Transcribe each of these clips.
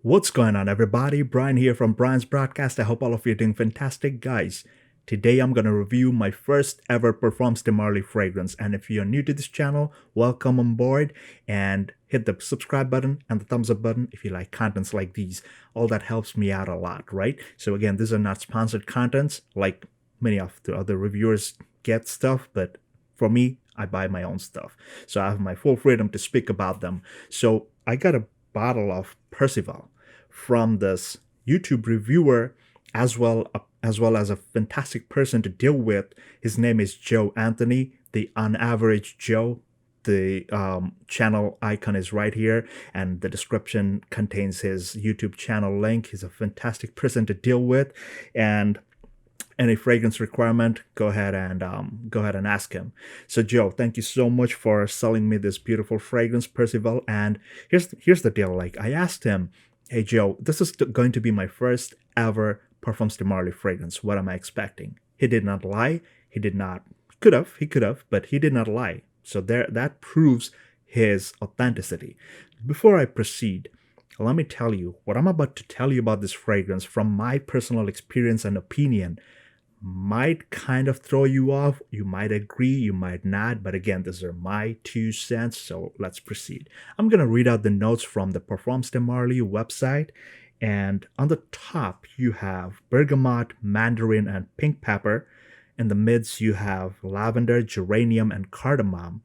What's going on, everybody? Brian here from Brian's Broadcast. I hope all of you are doing fantastic, guys. Today, I'm going to review my first ever Parfums De Marly fragrance. And if you're new to this channel, welcome on board and hit the subscribe button and the thumbs up button if you like contents like these. All that helps me out a lot, right? So, again, these are not sponsored contents like many of the other reviewers get stuff, but for me, I buy my own stuff. So, I have my full freedom to speak about them. So, I got a bottle of Percival from this YouTube reviewer as well as a fantastic person to deal with. His name is Joe Anthony, the Unaverage Joe. The channel icon is right here, and the description contains his YouTube channel link. He's a fantastic person to deal with, and any fragrance requirement, go ahead and ask him. So Joe, thank you so much for selling me this beautiful fragrance, Percival. And here's the deal. Like, I asked him, hey Joe, this is going to be my first ever Parfums de Marly fragrance. What am I expecting? He did not lie. He did not. He could have, but he did not lie. So that proves his authenticity. Before I proceed, let me tell you what I'm about to tell you about this fragrance from my personal experience and opinion might kind of throw you off. You might agree, you might not, but again, these are my 2 cents, so let's proceed. I'm going to read out the notes from the Parfums de Marly website, and on the top, you have bergamot, mandarin, and pink pepper. In the mids, you have lavender, geranium, and cardamom.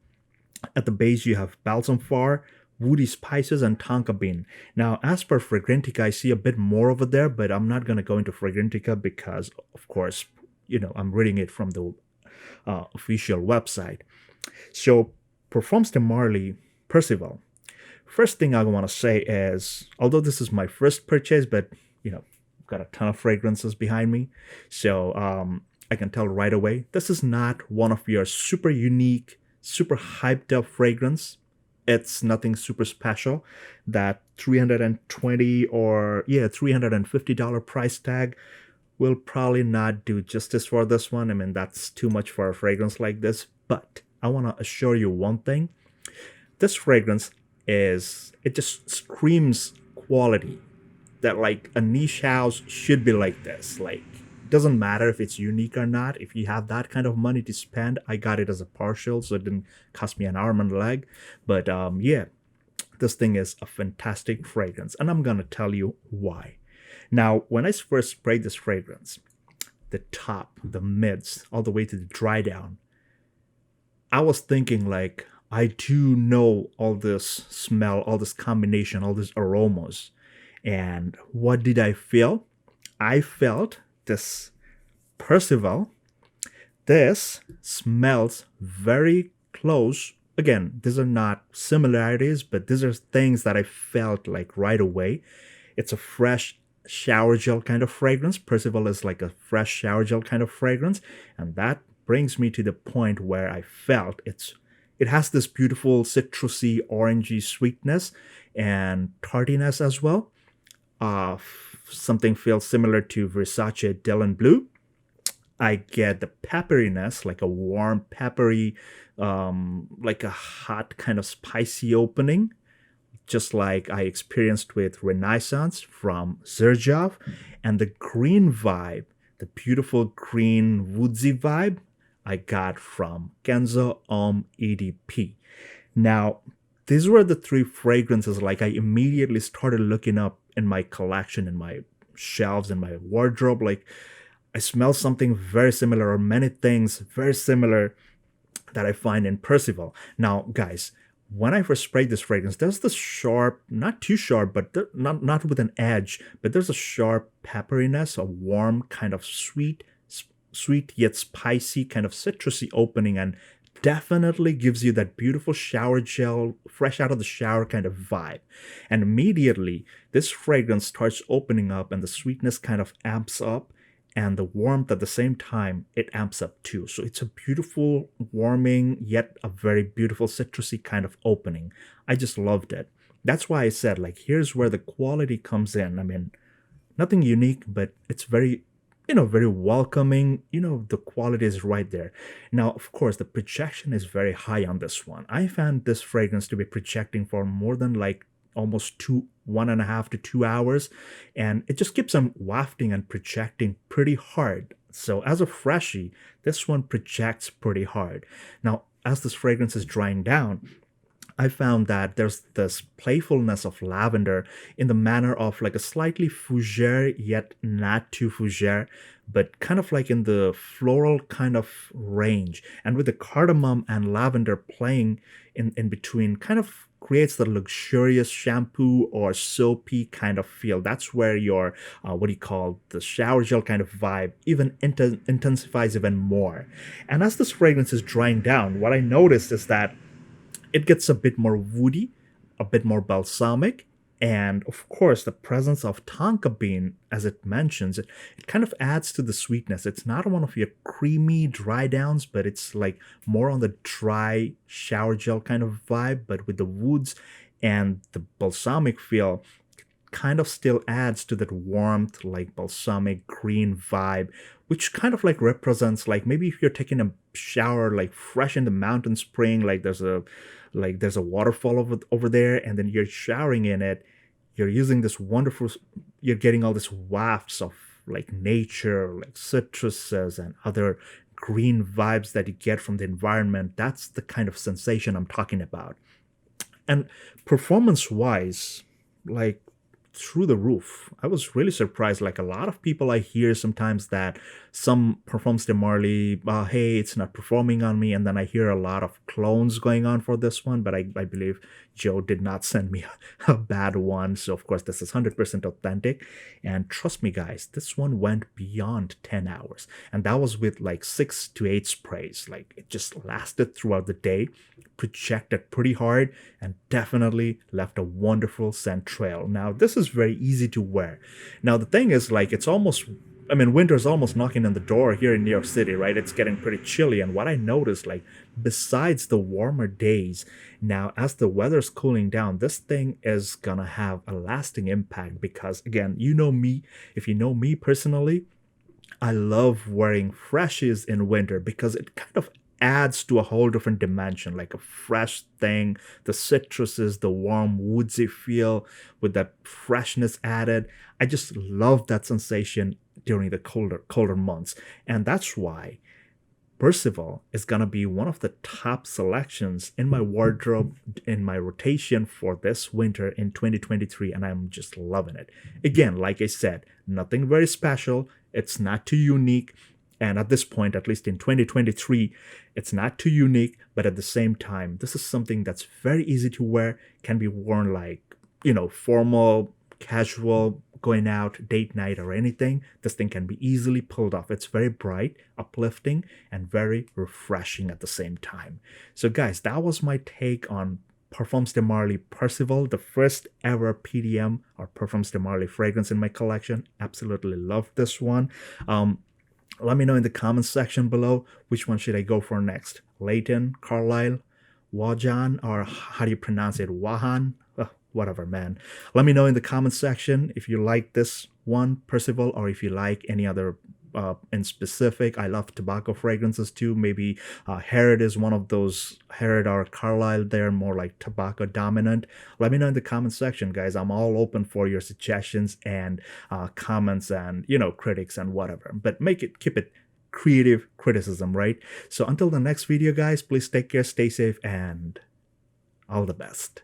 At the base, you have balsam fir, woody spices, and tonka bean. Now, as per Fragrantica, I see a bit more over there, but I'm not going to go into Fragrantica because, of course, I'm reading it from the official website. So, Parfums de Marly Percival. First thing I want to say is, although this is my first purchase, but I've got a ton of fragrances behind me, so I can tell right away this is not one of your super unique, super hyped up fragrance. It's nothing super special. That $320 or $350 price tag will probably not do justice for this one. I mean, that's too much for a fragrance like this. But I want to assure you one thing. This fragrance it just screams quality. That like a niche house should be like this. Like, doesn't matter if it's unique or not. If you have that kind of money to spend, I got it as a partial, so it didn't cost me an arm and a leg. But this thing is a fantastic fragrance, and I'm gonna tell you why. Now, when I first sprayed this fragrance, the top, the mids, all the way to the dry down, I was thinking like, I do know all this smell, all this combination, all these aromas. And what did I feel? I felt this Percival. This smells very close. Again, these are not similarities, but these are things that I felt like right away. It's a fresh shower gel kind of fragrance. Percival is like a fresh shower gel kind of fragrance, and that brings me to the point where I felt it has this beautiful citrusy, orangey sweetness and tartiness as well. Something feels similar to Versace Dylan Blue. I get the pepperiness, like a warm, peppery, like a hot kind of spicy opening, just like I experienced with Renaissance from Zerjov, and the green vibe, the beautiful green woodsy vibe, I got from Kenzo Homme EDP. Now, these were the three fragrances like I immediately started looking up in my collection, in my shelves, in my wardrobe. Like, I smell something very similar, or many things very similar that I find in Percival. Now, guys, when I first sprayed this fragrance, there's this sharp, not too sharp, but not with an edge, but there's a sharp pepperiness, a warm kind of sweet yet spicy kind of citrusy opening, and definitely gives you that beautiful shower gel, fresh out of the shower kind of vibe. And immediately, this fragrance starts opening up, and the sweetness kind of amps up, and the warmth at the same time, it amps up too. So it's a beautiful, warming, yet a very beautiful citrusy kind of opening. I just loved it. That's why I said, like, here's where the quality comes in. I mean, nothing unique, but it's very very welcoming. The quality is right there. Now, of course, the projection is very high on this one. I found this fragrance to be projecting for more than like almost 1.5 to 2 hours, and it just keeps on wafting and projecting pretty hard. So as a freshie, this one projects pretty hard. Now, as this fragrance is drying down, I found that there's this playfulness of lavender in the manner of like a slightly fougere yet not too fougere, but kind of like in the floral kind of range. And with the cardamom and lavender playing in between, kind of creates the luxurious shampoo or soapy kind of feel. That's where your what do you call the shower gel kind of vibe even intensifies even more. And as this fragrance is drying down, what I noticed is that it gets a bit more woody, a bit more balsamic, and of course, the presence of tonka bean, as it mentions, it kind of adds to the sweetness. It's not one of your creamy dry downs, but it's like more on the dry shower gel kind of vibe, but with the woods and the balsamic feel kind of still adds to that warmth, like balsamic green vibe, which kind of like represents like maybe if you're taking a shower like fresh in the mountain spring, like there's a waterfall over there, and then you're showering in it. You're using this wonderful, you're getting all this wafts of like nature, like citruses and other green vibes that you get from the environment. That's the kind of sensation I'm talking about. And performance wise, like through the roof. I was really surprised. Like a lot of people I hear sometimes that some Parfums De Marly, hey, it's not performing on me. And then I hear a lot of clones going on for this one, but I believe Joe did not send me a bad one. So of course, this is 100% authentic. And trust me, guys, this one went beyond 10 hours. And that was with like 6 to 8 sprays. Like it just lasted throughout the day, projected pretty hard, and definitely left a wonderful scent trail. Now, this is very easy to wear. Now, the thing is, like, it's almost, I mean, winter's almost knocking on the door here in New York City, right? It's getting pretty chilly. And what I noticed, like, besides the warmer days, now as the weather's cooling down, this thing is gonna have a lasting impact because, again, you know me, if you know me personally, I love wearing freshies in winter because it kind of adds to a whole different dimension, like a fresh thing. The citruses, the warm woodsy feel with that freshness added. I just love that sensation during the colder months. And that's why Percival is gonna be one of the top selections in my wardrobe, in my rotation for this winter in 2023, and I'm just loving it. Again, like I said, nothing very special. It's not too unique. And at this point, at least in 2023, it's not too unique, but at the same time, this is something that's very easy to wear, can be worn like, formal, casual, going out, date night, or anything. This thing can be easily pulled off. It's very bright, uplifting, and very refreshing at the same time. So, guys, that was my take on Parfums De Marly Percival, the first ever PDM or Parfums De Marly fragrance in my collection. Absolutely love this one. Let me know in the comments section below which one should I go for next. Leighton, Carlisle, Wajan, or how do you pronounce it? Wahan? Whatever, man. Let me know in the comments section if you like this one, Percival, or if you like any other in specific. I love tobacco fragrances too. Maybe Herod is one of those. Herod or Carlisle, they're more like tobacco dominant. Let me know in the comments section, guys. I'm all open for your suggestions and comments and, critics and whatever. But keep it creative criticism, right? So until the next video, guys, please take care, stay safe, and all the best.